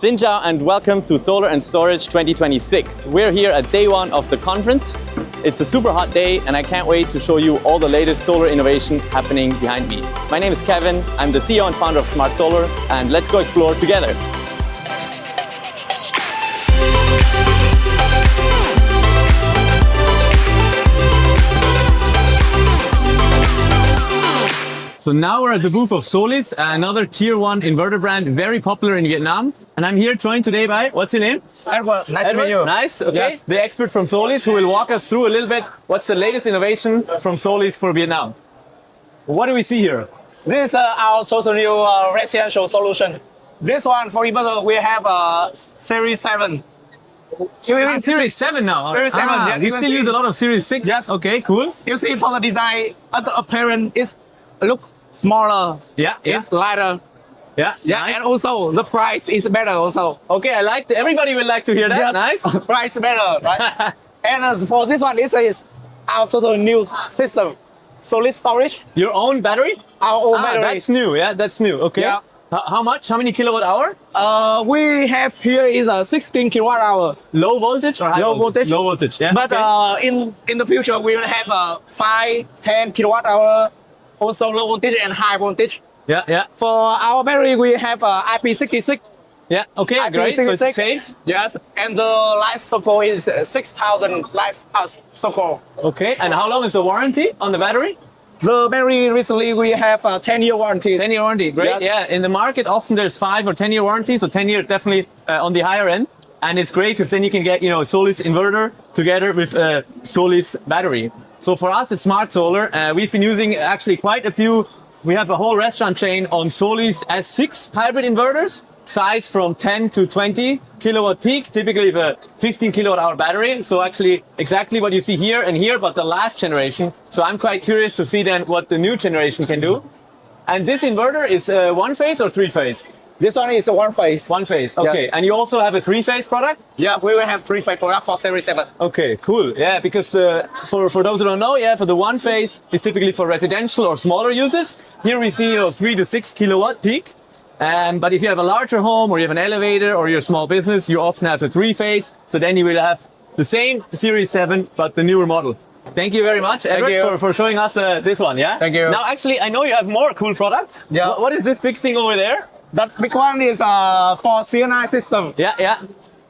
Xin chào and welcome to Solar and Storage 2026. We're here at day one of the conference. It's a super hot day and I can't wait to show you all the latest solar innovation happening behind me. My name is Kevin, I'm the CEO and founder of SmartSolar, and let's go explore together. So now we're at the booth of Solis, another tier 1 inverter brand, very popular in Vietnam. And I'm here joined today by, what's your name? Edward, nice to meet you. Nice, okay. Yes. The expert from Solis who will walk us through a little bit what's the latest innovation from Solis for Vietnam. What do we see here? This is our total new residential solution. This one, for example, we have Series 7. Series 7 now? Series 7. Yeah, you still use a lot of Series 6? Yes. Okay, cool. You see for the design, the appearance is look smaller. Yeah. It's lighter. Yeah, Yeah, nice. and also the price is better also. Okay, I like everybody will like to hear that. Yes. Nice. Price better, right? And for this one, this is our total new system. Solid storage, Your own battery? our own battery. That's new, yeah, that's new. Okay. Yeah. How much? How many kilowatt hour? We have here is a 16 kilowatt hour. Low voltage or high Low voltage. Low voltage, yeah. But okay. in the future, we will have 5, 10 kilowatt hour, also low voltage and high voltage. Yeah. For our battery, we have IP66. Yeah, okay, great. So it's safe. Yes, and the life cycle is 6,000 life cycle. Okay, and how long is the warranty on the battery? The battery recently we have a 10-year warranty. 10-year warranty, great. Yes. Yeah, in the market often there's 5 or 10-year warranty, so 10 years definitely on the higher end. And it's great because then you can get, Solis inverter together with Solis battery. So for us at SmartSolar, we've been using actually quite a few. We have a whole restaurant chain on Solis S6 hybrid inverters, size from 10 to 20 kilowatt peak, typically with a 15 kilowatt hour battery. So actually exactly what you see here and here, but the last generation. So I'm quite curious to see then what the new generation can do. And this inverter is one phase or 3 phase? This one is a one phase. One phase, okay. Yeah. And you also have a 3 phase product? Yeah, we will have 3-phase product for Series 7. Okay, cool. Yeah, because for those who don't know, for the one phase is typically for residential or smaller users. Here we see 3 to 6 kilowatt peak. But if you have a larger home or you have an elevator or you're a small business, you often have a 3 phase. So then you will have the same Series 7, but the newer model. Thank you very much, Edward, for showing us this one, yeah? Thank you. Now, actually, I know you have more cool products. Yeah. What is this big thing over there? That big one is for CNI system. Yeah.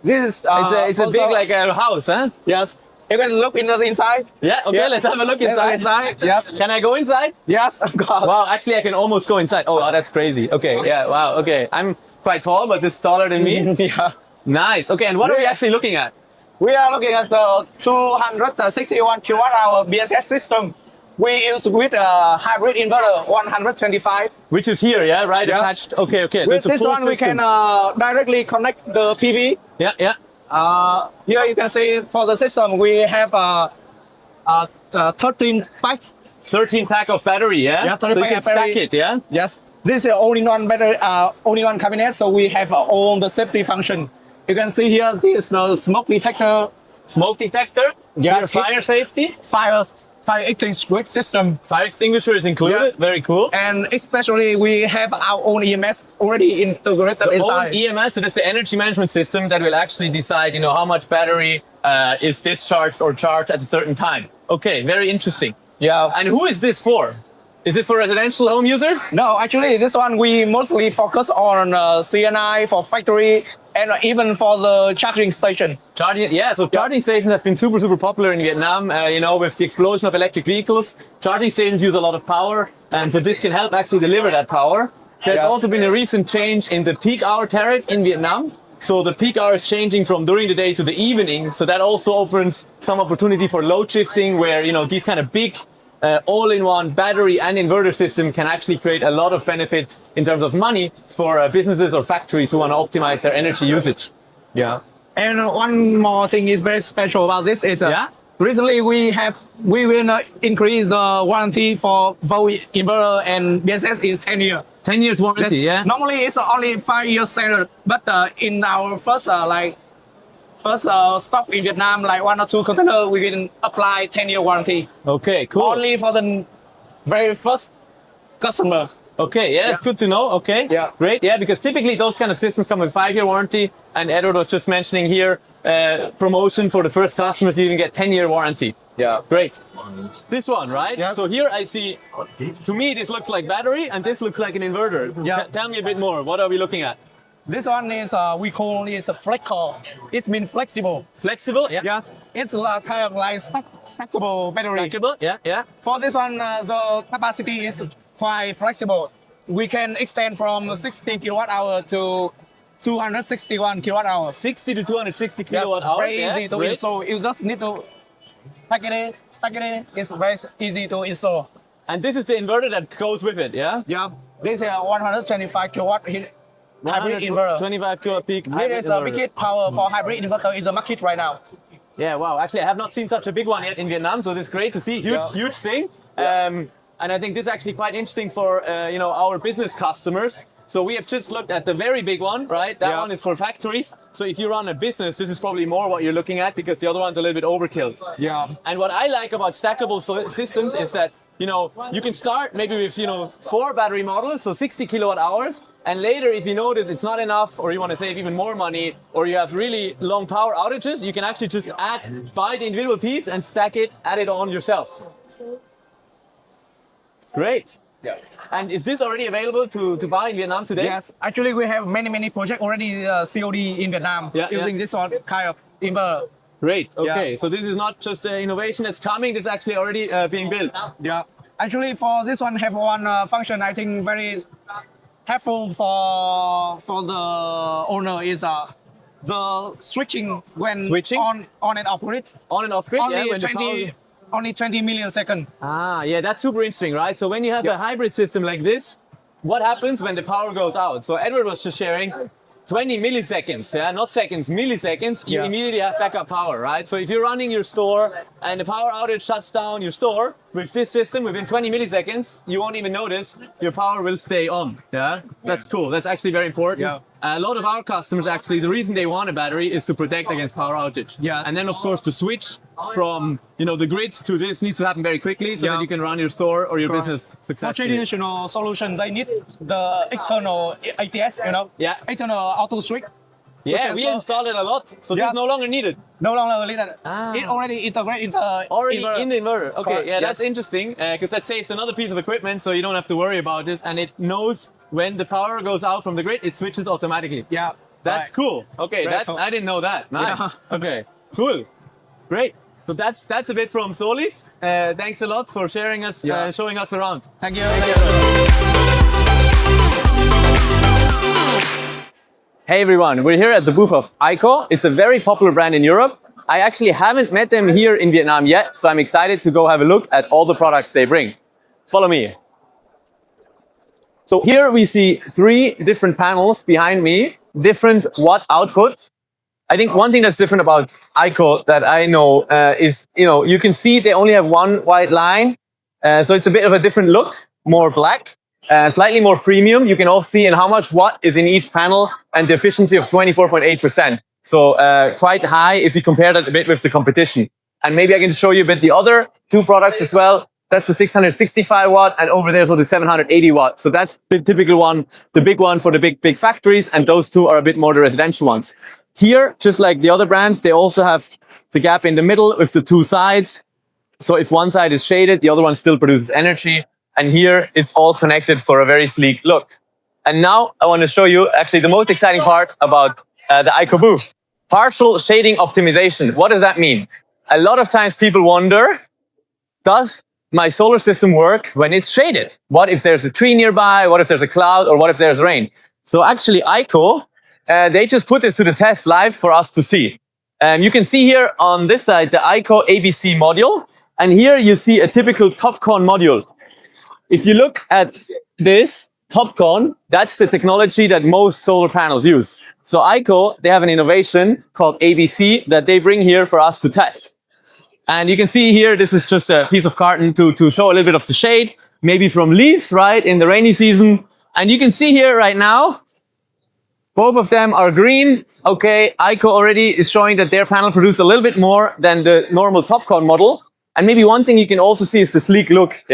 This is It's a big like a house, huh? Yes. You can look in the inside. Yeah, okay, let's have a look inside. Yes. Can I go inside? Yes, of course. Wow, actually I can almost go inside. Oh, that's crazy. Okay, yeah, wow, okay. I'm quite tall, but this is taller than me. Yeah. Nice. Okay, and what are we actually looking at? We are looking at the 261 kilowatt hour BSS system. We use with a hybrid inverter 125. Which is here, yeah, right? Yes. Attached. Okay. So With it's a this full one, system. we can directly connect the PV. Yeah. Here you can see for the system, we have 13 packs. 13 pack of battery, yeah? Yeah, so 13 you can pack stack battery. it, yeah? Yes. This is only one battery, only one cabinet, so we have all the safety function. You can see here, this is the smoke detector. Smoke detector? Yes. Fire safety? Fire extinguisher system. Fire extinguisher is included. Yes. Very cool. And especially we have our own EMS already integrated The inside. own EMS, so that's the energy management system that will actually decide, how much battery is discharged or charged at a certain time. Okay, very interesting. Yeah. And who is this for? Is this for residential home users? No, actually, this one we mostly focus on CNI for factory and even for the charging station. Charging stations have been super popular in Vietnam. With the explosion of electric vehicles, charging stations use a lot of power, and so this can help actually deliver that power. There's also been a recent change in the peak hour tariff in Vietnam. So the peak hour is changing from during the day to the evening. So that also opens some opportunity for load shifting, where these kind of big all-in-one battery and inverter system can actually create a lot of benefit in terms of money for businesses or factories who want to optimize their energy usage. Yeah. And one more thing is very special about this is recently we will increase the warranty for both inverter and BSS is 10 years. 10 years warranty, yeah? Normally it's only 5 years standard, but in our first stock in Vietnam, like 1 or 2 containers, we can apply 10-year warranty. Okay, cool. Only for the very first customer. Okay, yeah, that's good to know. Okay, Yeah. great. Yeah, because typically those kind of systems come with 5-year warranty, and Edward was just mentioning here promotion for the first customers. You even get 10-year warranty. Yeah. Great. This one, right? Yeah. So here I see. To me, this looks like battery, and this looks like an inverter. Yeah. Tell me a bit more. What are we looking at? This one is we call it a flex core. It means flexible. Flexible. Yeah. Yes, it's kind of like stackable battery. Stackable. Yeah. Yeah. For this one, the capacity is quite flexible. We can extend from 60 kilowatt hour to 261 kilowatt hour. 60 to 260 kilowatt hours. Very yeah. easy to Great. install. You just need to pack it in, stack it in. It's very easy to install. And this is the inverter that goes with it. Yeah. Yeah, this is a 125 kilowatt hybrid inverter. 25 kilowatt peak. This hybrid is a inverter. wicked power for hybrid inverter in the market right now. Yeah, wow. Actually, I have not seen such a big one yet in Vietnam, so this is great to see. Huge thing. And I think this is actually quite interesting for our business customers. So we have just looked at the very big one, right? That one is for factories. So if you run a business, this is probably more what you're looking at because the other one's a little bit overkill. Yeah. And what I like about stackable systems is that you can start maybe with 4 battery models, so 60 kilowatt hours, and later if you notice it's not enough, or you want to save even more money, or you have really long power outages, you can actually just buy the individual piece and add it on yourself. Great. Yeah. And is this already available to buy in Vietnam today? Yes, actually we have many projects already COD in Vietnam using this one kind of inverter. Great. Okay. So this is not just an innovation that's coming. This is actually already being built. Yeah. Actually, for this one, have one function I think very helpful for the owner is the switching when on and off grid. On and off grid. Only Yeah. only 20 milliseconds. Yeah, that's super interesting, right? So when you have a hybrid system like this, what happens when the power goes out? So Edward was just sharing 20 milliseconds, not seconds, milliseconds, you immediately have backup power, right? So if you're running your store and the power outage shuts down your store, with this system, within 20 milliseconds, you won't even notice, your power will stay on, That's cool, that's actually very important. Yeah. A lot of our customers actually, the reason they want a battery is to protect against power outage. Yeah. And then of course the switch from the grid to this needs to happen very quickly so that you can run your store or your business For successfully. traditional solutions, they need the external ATS, Yeah. external auto switch. Yeah, we installed it a lot, so this is no longer needed. No longer needed. It already integrated In the inverter. Okay, Correct. yeah, that's interesting because that saves another piece of equipment, so you don't have to worry about this, and it knows when the power goes out from the grid, it switches automatically. Yeah. That's cool. Okay, Very cool. I didn't know that. Nice. Yeah. Okay, cool, great. So that's a bit from Solis. Thanks a lot for sharing us, showing us around. Thank you. Hey everyone, we're here at the booth of Aiko. It's a very popular brand in Europe. I actually haven't met them here in Vietnam yet, so I'm excited to go have a look at all the products they bring. Follow me. So here we see 3 different panels behind me, different watt output. I think one thing that's different about Aiko that I know is, you can see they only have one white line. So it's a bit of a different look, more black. Slightly more premium. You can also see in how much watt is in each panel and the efficiency of 24.8%. So quite high if you compare that a bit with the competition. And maybe I can show you a bit the other 2 products as well. That's the 665 watt and over there's the 780 watt. So that's the typical one, the big one for the big factories. And those 2 are a bit more the residential ones. Here, just like the other brands, they also have the gap in the middle with the 2 sides. So if one side is shaded, the other one still produces energy. And here it's all connected for a very sleek look. And now I want to show you actually the most exciting part about the Aiko booth. Partial shading optimization. What does that mean? A lot of times people wonder, does my solar system work when it's shaded? What if there's a tree nearby? What if there's a cloud? Or what if there's rain? So actually Aiko, they just put this to the test live for us to see. You can see here on this side the Aiko ABC module. And here you see a typical TopCon module. If you look at this TopCon, that's the technology that most solar panels use. So Aiko, they have an innovation called ABC that they bring here for us to test. And you can see here, this is just a piece of carton to show a little bit of the shade, maybe from leaves, right, in the rainy season. And you can see here right now, both of them are green. Okay, Aiko already is showing that their panel produces a little bit more than the normal TopCon model. And maybe one thing you can also see is the sleek look,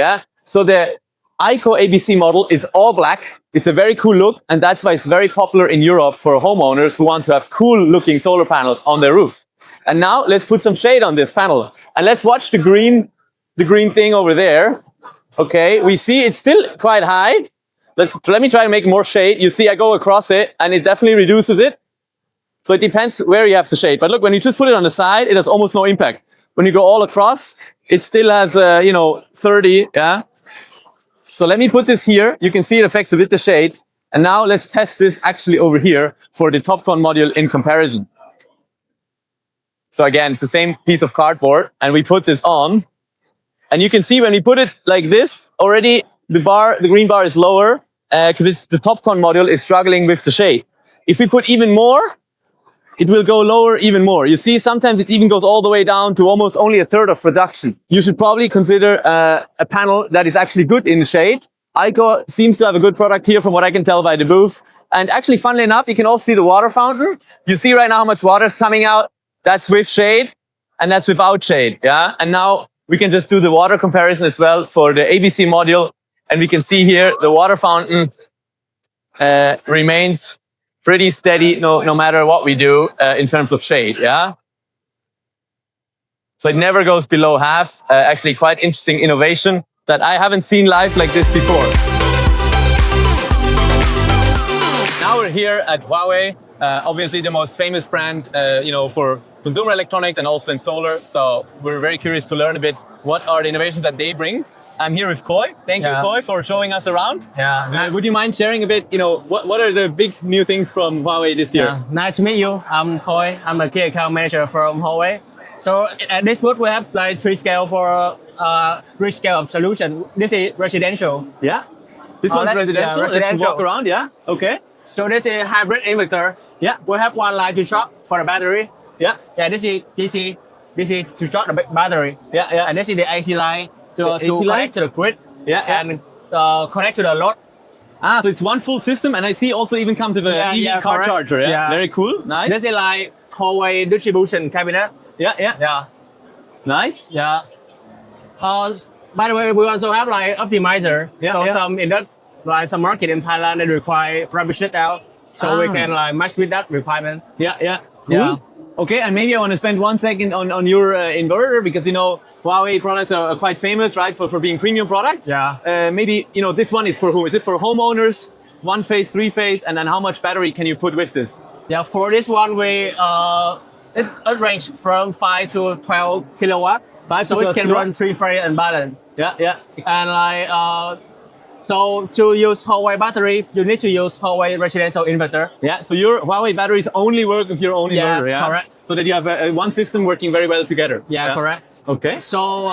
So the Aiko ABC model is all black. It's a very cool look, and that's why it's very popular in Europe for homeowners who want to have cool looking solar panels on their roof. And now let's put some shade on this panel. And let's watch the green thing over there. Okay, we see it's still quite high. Let me try to make more shade. You see I go across it and it definitely reduces it. So it depends where you have the shade. But look, when you just put it on the side, it has almost no impact. When you go all across, it still has, 30, yeah? So let me put this here. You can see it affects a bit the shade. And now let's test this actually over here for the TOPCon module in comparison. So again, it's the same piece of cardboard and we put this on. And you can see when we put it like this, already the green bar is lower because the TOPCon module is struggling with the shade. If we put even more, it will go lower even more. You see, sometimes it even goes all the way down to almost only a third of production. You should probably consider a panel that is actually good in the shade. Aiko seems to have a good product here from what I can tell by the booth. And actually, funnily enough, you can also see the water fountain. You see right now how much water is coming out. That's with shade and that's without shade. Yeah. And now we can just do the water comparison as well for the ABC module. And we can see here the water fountain remains pretty steady no matter what we do in terms of shade. Yeah. So it never goes below half. Actually, quite interesting innovation that I haven't seen live like this before. Now we're here at Huawei, obviously the most famous brand, for consumer electronics and also in solar. So we're very curious to learn a bit what are the innovations that they bring. I'm here with Koi. Thank you, Koi, for showing us around. Yeah. Would you mind sharing a bit, what are the big new things from Huawei this year? Yeah. Nice to meet you. I'm Koi. I'm a key account manager from Huawei. So at this booth, we have like three scale of solution. This is residential. Yeah. This one's residential. Let's walk around. Yeah. Okay. So this is hybrid inverter. Yeah. We have one line to charge for the battery. Yeah. Yeah. This is DC. This is to charge the battery. Yeah. Yeah. And this is the AC line to AC line? connect to the grid. Yeah. And connect to the load. So it's one full system, and I see also even comes with a EV car correct. charger. Yeah. Very cool. Nice. This is like Huawei distribution cabinet. Yeah. Yeah. Yeah. Nice. Yeah. By the way, we also have like optimizer. Yeah, So yeah. some market in Thailand they require private shutdown. So we can like match with that requirement. Yeah. Yeah. Cool. Yeah. Okay, and maybe I want to spend 1 second on your inverter because Huawei products are quite famous, right, for being premium products. Yeah. Maybe this one is for who? Is it for homeowners? 1 phase, 3 phase, and then how much battery can you put with this? Yeah. For this one, we it range from 5 to 12 kilowatt. 5 so to 12 it can kilowatt? run 3 phase and balance. Yeah. Yeah. And like so to use Huawei battery, you need to use Huawei residential inverter. Yeah. So your Huawei batteries only work with your own Yes, inverter. Yeah. correct. So that you have one system working very well together. Yeah. Correct. Okay. So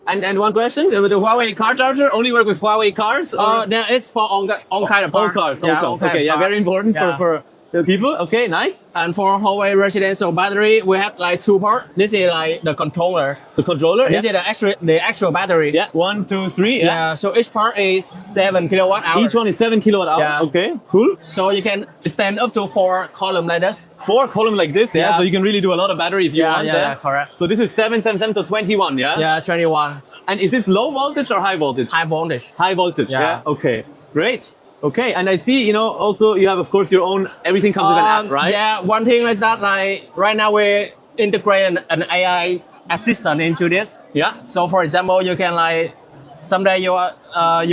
And one question: the Huawei car charger only work with Huawei cars? there is for all kind of all parts. cars. Yeah, All all cars. kind Okay. of Yeah. parts. Very important Yeah. for the people. Okay. Nice. And for Huawei residential battery, we have like 2 parts. This is like the controller. The controller. This Yeah. is the actual battery. Yeah. 1, 2, 3. Yeah. So each part is 7 kilowatt hour. Each one is 7 kilowatt hour. Yeah. Okay. Cool. So you can stand up to 4 column like this. 4 column like this. Yeah. Yeah. So you can really do a lot of battery if you want. Yeah, correct. So this is 7, 7, 7, so 21. Yeah. Yeah, 21. And is this low voltage or high voltage? High voltage. High voltage. Yeah. Yeah. Okay. Great. Okay. And I see. Also you have of course your own. Everything comes with an app, right? Yeah, one thing is that like right now we integrate an AI assistant into this. Yeah. So for example, you can like someday you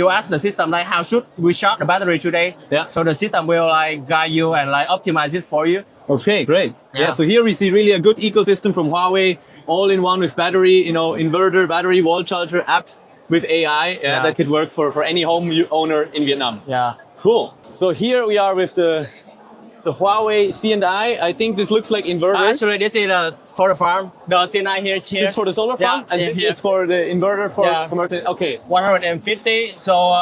ask the system like how should we charge the battery today? Yeah. So the system will like guide you and like optimize it for you. Okay, great. Yeah. So here we see really a good ecosystem from Huawei, all in one with battery, inverter, battery, wall charger, app with AI that could work for any home owner in Vietnam. Yeah. Cool. So here we are with the Huawei C&I. I think this looks like inverters. Actually, this is for the farm. The C&I here is here. This is for the solar farm, Yeah, and yeah, this yeah. is for the inverter for Yeah. commercial. Okay. 150. So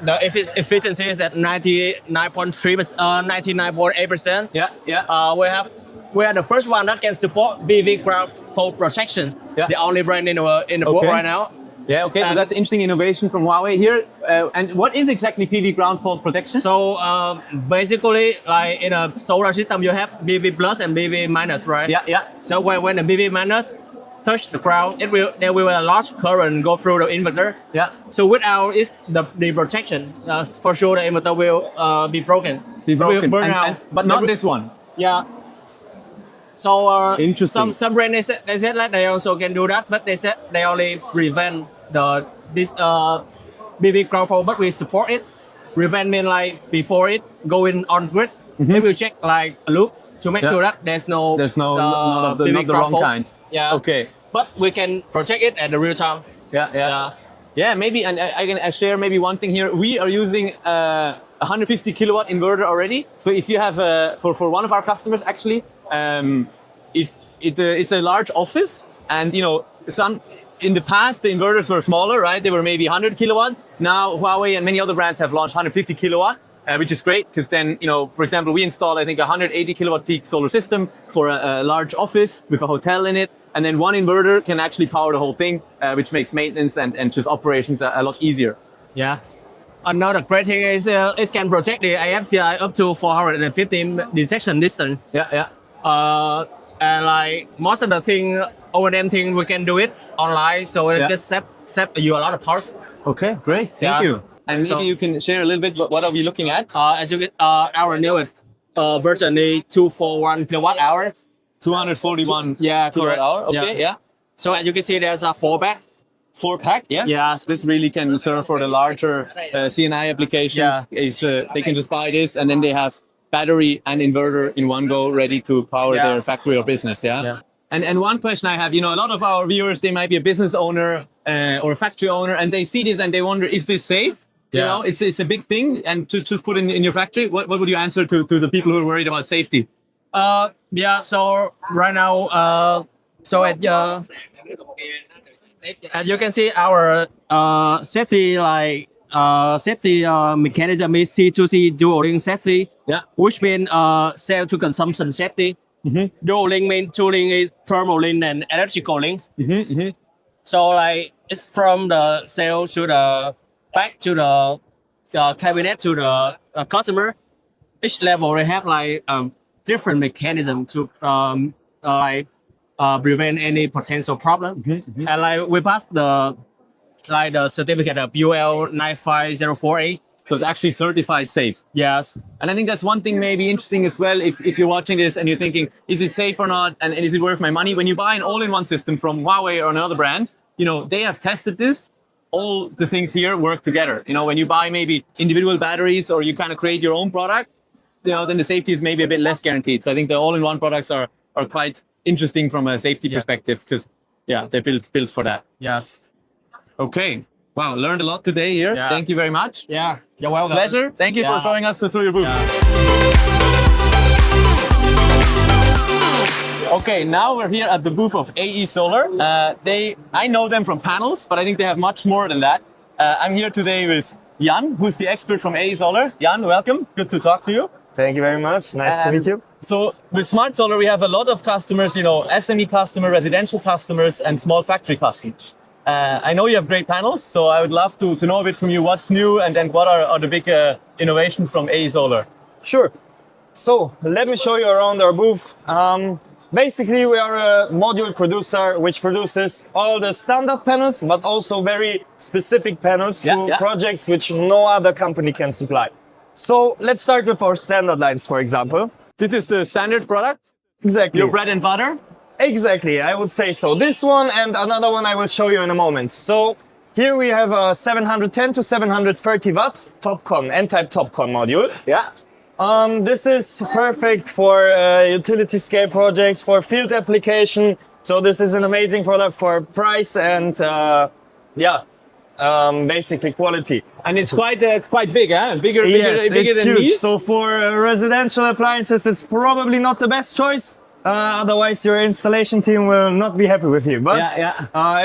the efficiency is at 99.8%. Yeah, yeah. We are the first one that can support PV ground fault protection. Yeah. The only brand in the world Okay. right now. Yeah, okay, so And- that's interesting innovation from Huawei here. And what is exactly PV ground fault protection? So basically, like in a solar system, you have PV plus and PV minus, right? Yeah, yeah. So when the PV minus touch the ground, there will a large current go through the inverter. Yeah. So without the protection, for sure the inverter will be broken. Will burn out. But not this one. Yeah. So Interesting. some brand they said that they also can do that, but they said they only prevent this PV ground fault, but we support it. Prevent mean like before it going on grid, they will check like a loop to make sure that there's no not the PV ground wrong fault. kind. Yeah. Okay. But we can protect it at the real time. Yeah, maybe, and I can share maybe one thing here. We are using a 150 kilowatt inverter already. So if you have for one of our customers, actually, if it's a large office, and in the past the inverters were smaller, right? They were maybe 100 kilowatt. Now Huawei and many other brands have launched 150 kilowatt. Which is great because then, for example, we installed, I think, a 180 kilowatt peak solar system for a large office with a hotel in it. And then one inverter can actually power the whole thing, which makes maintenance and just operations a lot easier. Yeah. Another great thing is it can protect the AFCI up to 450 detection distance. Yeah. And like most of the thing, O&M thing, we can do it online. So it just save you a lot of cost. Okay, great. Thank you. And maybe you can share a little bit what are we looking at? As you get our newest version is 241 kilowatt hour. 241 kilowatt hour. Okay, yeah. So as you can see, there's a 4-pack. 4-pack, yes. Yeah. This really can serve for the larger CNI applications. Yeah. They can just buy this, and then they have battery and inverter in one go, ready to power their factory or business. Yeah. And one question I have, a lot of our viewers, they might be a business owner or a factory owner, and they see this and they wonder, is this safe? It's a big thing, and to just put in your factory, what would you answer to the people who are worried about safety? So right now, as you can see, our safety mechanism is C2C dual link safety. Yeah. Which means cell to consumption safety. Dual link means two link is thermal link and electrical link. So like it's from the cell to the back to the cabinet to the customer. Each level they have like different mechanism to prevent any potential problem. And like we passed the certificate of UL 95048. So it's actually certified safe. Yes. And I think that's one thing maybe interesting as well. If you're watching this and you're thinking, is it safe or not? And is it worth my money? When you buy an all-in-one system from Huawei or another brand, they have tested this. All the things here work together. When you buy maybe individual batteries or you kind of create your own product, then the safety is maybe a bit less guaranteed. So I think the all-in-one products are quite interesting from a safety perspective because, they're built for that. Yes. Okay. Wow, learned a lot today here. Yeah. Thank you very much. Yeah, you're welcome. Pleasure. Thank you for showing us through your booth. Okay, now we're here at the booth of AESolar. I know them from panels, but I think they have much more than that. I'm here today with Jan, who's the expert from AESolar. Jan, welcome. Good to talk to you. Thank you very much. Nice to meet you. So with SmartSolar, we have a lot of customers, SME customers, residential customers, and small factory customers. I know you have great panels, so I would love to know a bit from you what's new and what are the big innovations from AESolar. Sure. So let me show you around our booth. Basically, we are a module producer which produces all the standard panels, but also very specific panels to projects which no other company can supply. So let's start with our standard lines, for example. This is the standard product? Exactly. Your bread and butter? Exactly, I would say so. This one and another one I will show you in a moment. So here we have a 710 to 730 watt TOPCon, N-type TOPCon module. Yeah. This is perfect for utility scale projects, for field application. So this is an amazing product for price and basically quality. And it's quite big, huh? Bigger Yes, than huge. me. So for residential appliances, it's probably not the best choice. Otherwise, your installation team will not be happy with you. But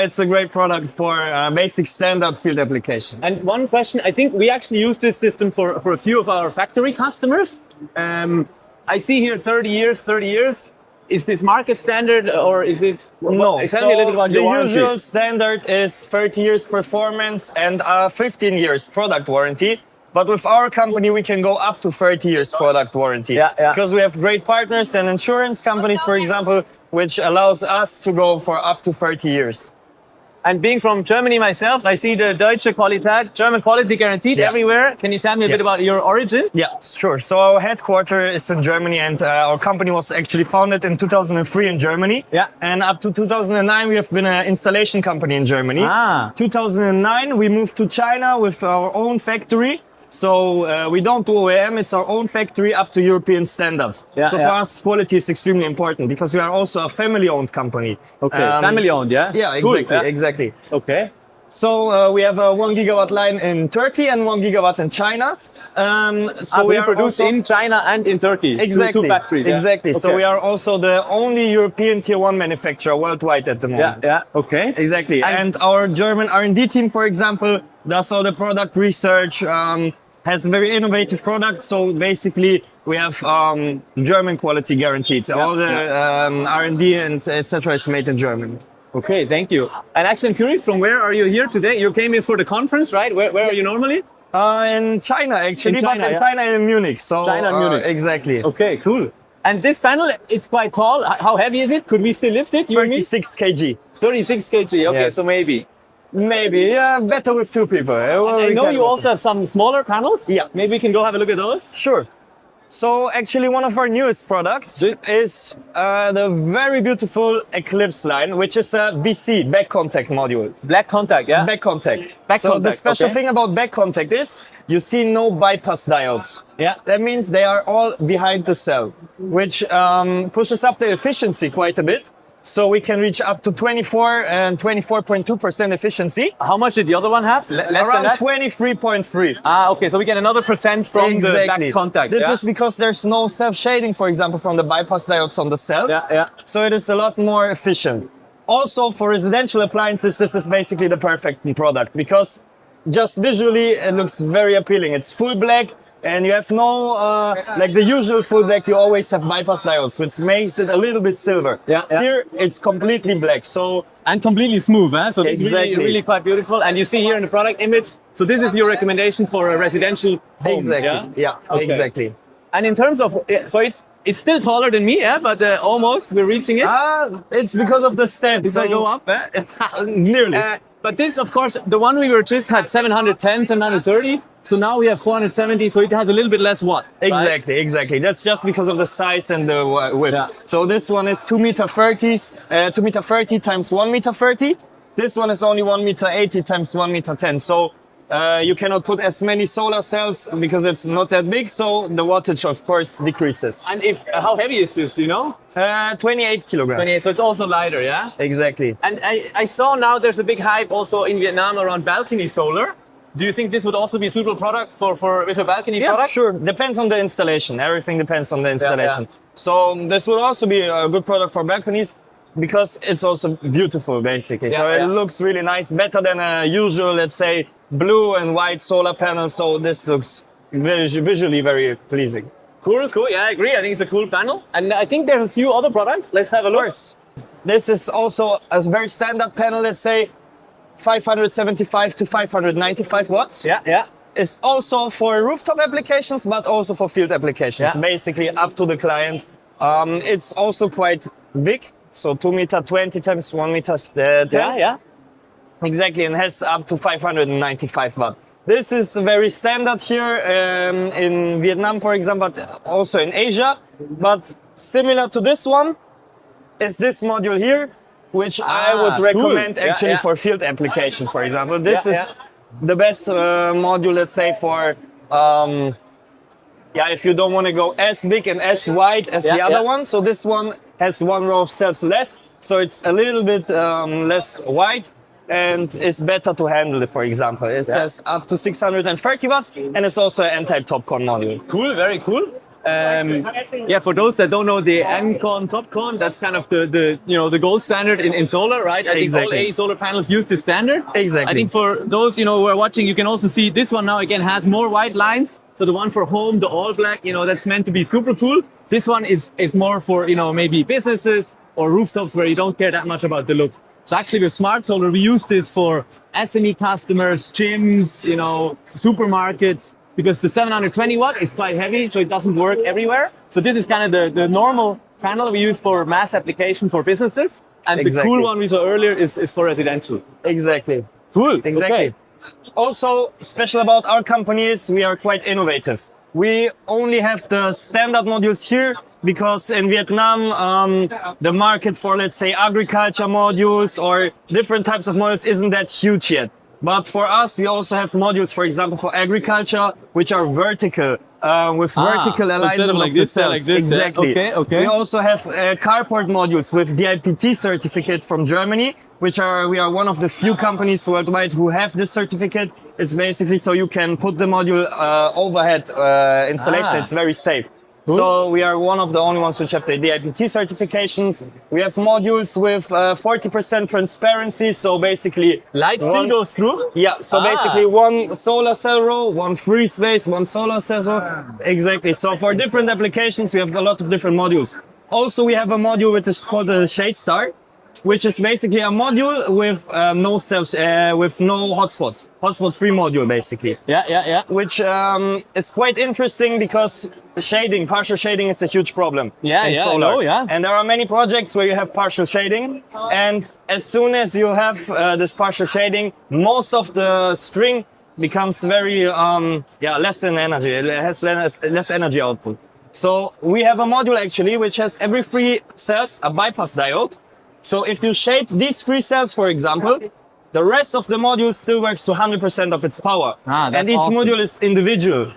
it's a great product for basic standard field application. And one question, I think we actually use this system for a few of our factory customers. I see here 30 years. Is this market standard or is it? No. Tell me a little bit about your warranty. The usual standard is 30 years performance and 15 years product warranty. But with our company, we can go up to 30 years product warranty. Yeah, yeah. Because we have great partners and insurance companies, for example, which allows us to go for up to 30 years. And being from Germany myself, I see the Deutsche Qualität, German quality guaranteed everywhere. Can you tell me a bit about your origin? Yeah, sure. So our headquarters is in Germany, and our company was actually founded in 2003 in Germany. Yeah. And up to 2009, we have been an installation company in Germany. 2009, we moved to China with our own factory. So we don't do OEM, it's our own factory up to European standards. Yeah, so for us, quality is extremely important because we are also a family-owned company. Okay, family-owned, yeah? Yeah, Cool, exactly, exactly. Okay. So we have a 1 gigawatt line in Turkey and 1 gigawatt in China. So we produce in China and in Turkey. Exactly. Two factories. Exactly. Okay. So we are also the only European tier 1 manufacturer worldwide at the moment. Yeah. Okay. Exactly. And our German R&D team, for example, does all the product research, has very innovative products. So basically, we have German quality guaranteed. All the R&D and etc. is made in Germany. Okay, thank you. And actually, I'm curious, from where are you here today? You came in for the conference, right? Where are you normally? In China, actually, China in Munich. So China and Munich. Exactly. Okay, cool. And this panel, it's quite tall. How heavy is it? Could we still lift it? 36 kg. 36 kg. Okay, Yes. so maybe. Maybe, yeah, better with two people. I know you also have some smaller panels. Yeah. Maybe we can go have a look at those. Sure. So actually one of our newest products is the very beautiful Eclipse line, which is a BC, back contact module. Black contact, yeah? Back contact. Back so the contact, special okay. thing about back contact is you see no bypass diodes. Yeah. That means they are all behind the cell, which pushes up the efficiency quite a bit. So we can reach up to 24 and 24.2% efficiency. How much did the other one have? Less Around than that? 23.3. Okay, so we get another % from the back contact. This yeah? is because there's no self-shading, for example, from the bypass diodes on the cells. Yeah. So it is a lot more efficient. Also, for residential appliances, this is basically the perfect product because just visually it looks very appealing. It's full black. And you have no, like the usual full black, you always have bypass diodes, which makes it a little bit silver. Yeah. Here, it's completely black. So and completely smooth, huh? So this Exactly. is really quite beautiful. And you see here in the product image, so this is your recommendation for a residential home. exactly, yeah, Okay. exactly. And in terms of, so it's still taller than me, yeah, but almost we're reaching it. It's because of the stand. If I go up, nearly. But this, of course, the one we were just had 710, 730. So now we have 470, so it has a little bit less watt. Exactly, right? exactly. That's just because of the size and the width. Yeah. So this one is 2 meter 30s, 2 meter 30 times 1 meter 30. This one is only 1 meter 80 times 1 meter 10. So you cannot put as many solar cells because it's not that big. So the wattage, of course, decreases. And how heavy is this? Do you know? 28 kilograms. 28. So it's also lighter, yeah. Exactly. And I saw now there's a big hype also in Vietnam around balcony solar. Do you think this would also be a suitable product with a balcony Yeah, product? sure. Depends on the installation. Everything depends on the installation. yeah. So this will also be a good product for balconies because it's also beautiful, basically. So Yeah. it looks really nice, better than a usual, let's say, blue and white solar panel. So this looks visually very pleasing. Cool. Yeah, I agree. I think it's a cool panel. And I think there are a few other products. Let's have a look. This is also a very standard panel, let's say 575 to 595 watts. Yeah. It's also for rooftop applications, but also for field applications, Yeah. basically up to the client. It's also quite big, so 2 meter 20 times 1 meter 10. Yeah. Exactly, and has up to 595 watt. This is very standard here in Vietnam, for example, but also in Asia. But similar to this one is this module here, which I would recommend cool. actually Yeah. for field application, for example. This Yeah, is the best module, let's say, for if you don't want to go as big and as wide as the other one. So this one has 1 row of cells less, so it's a little bit less wide and it's better to handle it, for example. It says up to 630 watt and it's also an anti-topcon module. Cool. Very cool. For those that don't know the N-Con, Top-Con, that's kind of the gold standard in solar, right? I think all AESolar panels use this standard. Exactly. I think for those who are watching, you can also see this one now again has more white lines. So the one for home, the all black, that's meant to be super cool. This one is more for maybe businesses or rooftops where you don't care that much about the look. So actually with SmartSolar, we use this for SME customers, gyms, supermarkets. because the 720 watt is quite heavy, so it doesn't work everywhere. So this is kind of the normal panel we use for mass application for businesses. And the cool one we saw earlier is for residential. Exactly. Cool. Exactly. Okay. Also, special about our company is we are quite innovative. We only have the standard modules here because in Vietnam, the market for, let's say, agriculture modules or different types of modules isn't that huge yet. But for us, we also have modules, for example, for agriculture, which are vertical, with vertical alignment instead of like the this, cells. like this. Exactly. Okay. We also have carport modules with DIPT certificate from Germany, we are one of the few companies worldwide who have this certificate. It's basically so you can put the module overhead installation. It's very safe. Cool. So we are one of the only ones which have the DIPT certifications. We have modules with 40% transparency. So basically, light still goes through. Yeah. So basically, one solar cell row, one free space, one solar cell row. Exactly. So for different applications, we have a lot of different modules. Also, we have a module which is called the Shade Star, which is basically a module with no cells, with no hotspots, hotspot-free module, basically. Yeah. Which is quite interesting because shading, partial shading, is a huge problem. Yeah, solar. I know, yeah. And there are many projects where you have partial shading, and as soon as you have this partial shading, most of the string becomes very less in energy. It has less energy output. So we have a module actually which has every 3 cells a bypass diode. So if you shade these 3 cells, for example, the rest of the module still works to 100% of its power. And each module is individual.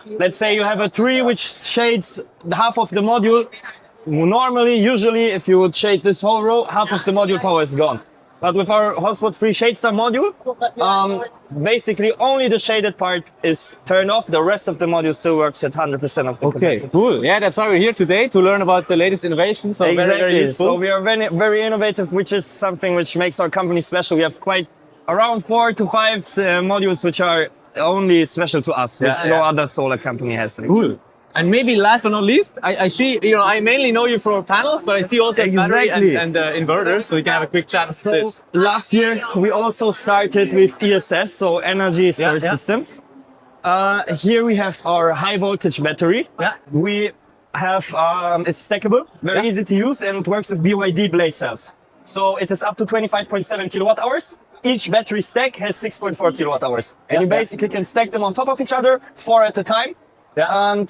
Let's say you have a tree which shades half of the module. Normally, usually, if you would shade this whole row, half of the module power is gone. But with our hotspot-free Shade Star module, basically only the shaded part is turned off. The rest of the module still works at 100% of the capacity. Cool. Yeah, that's why we're here today, to learn about the latest innovations. So exactly. very useful. So we are very, very innovative, which is something which makes our company special. We have quite around 4 to 5 modules which are only special to us, which no other solar company has. Cool. And maybe last but not least, I see, I mainly know you for panels, but I see also battery and inverters, so we can have a quick chat. So last year, we also started with ESS, so energy storage systems. Here we have our high voltage battery. We have, it's stackable, very easy to use, and it works with BYD blade cells. So it is up to 25.7 kilowatt hours. Each battery stack has 6.4 kilowatt hours. And you basically can stack them on top of each other, 4 at a time. And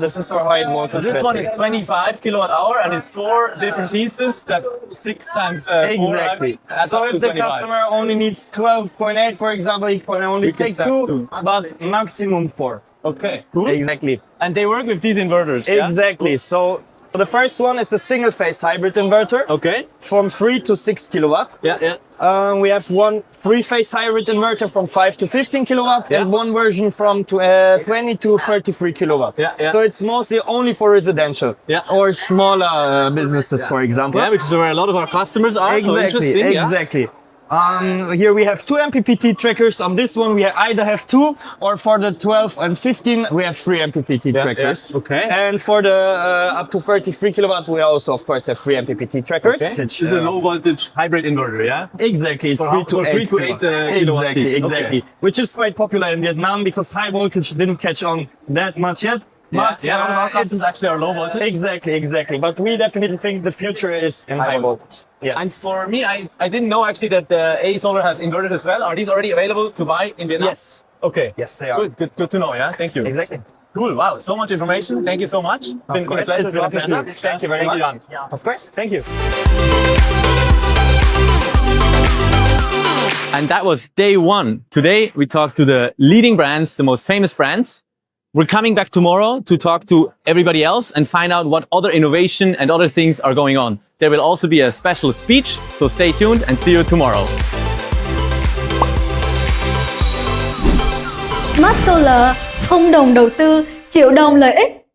this is our high voltage. So this one is 25 kilowatt hour, and it's 4 different pieces that 6 times 4. Exactly. So if the customer only needs 12.8, for example, he can only take 2, but maximum 4. Okay, cool. Exactly. And they work with these inverters. Exactly. So the first one is a single phase hybrid inverter. Okay. From 3 to 6 kilowatt. We have one 3-phase hybrid inverter from 5 to 15 kilowatt, and one version from 20 to 33 kilowatt. So it's mostly only for residential or smaller businesses, for example. Which is where a lot of our customers are. Exactly. So interesting. Exactly. Here we have 2 MPPT trackers. On this one, we either have 2, or for the 12 and 15, we have 3 MPPT trackers. Okay. And for the up to 33 kilowatt, we also, of course, have 3 MPPT trackers. Okay. This is a low voltage hybrid inverter, Exactly. It's 3 to 8 kilowatt. Exactly. Which is quite popular in Vietnam because high voltage didn't catch on that much yet. But a lot of our customers actually are low voltage. Exactly. But we definitely think the future is in high voltage. Yes. And for me, I didn't know actually that the AESolar has inverters as well. Are these already available to buy in Vietnam? Yes. Okay. Yes, they are. Good to know. Thank you. Exactly. Cool. Wow. So much information. Thank you so much. It's been a pleasure. It's been a pleasure. Thank you very much. Jan. Of course. Thank you. And that was day 1. Today we talked to the leading brands, the most famous brands. We're coming back tomorrow to talk to everybody else and find out what other innovation and other things are going on. There will also be a special speech, so stay tuned and see you tomorrow. SmartSolar, không đồng đầu tư, triệu đồng lợi ích.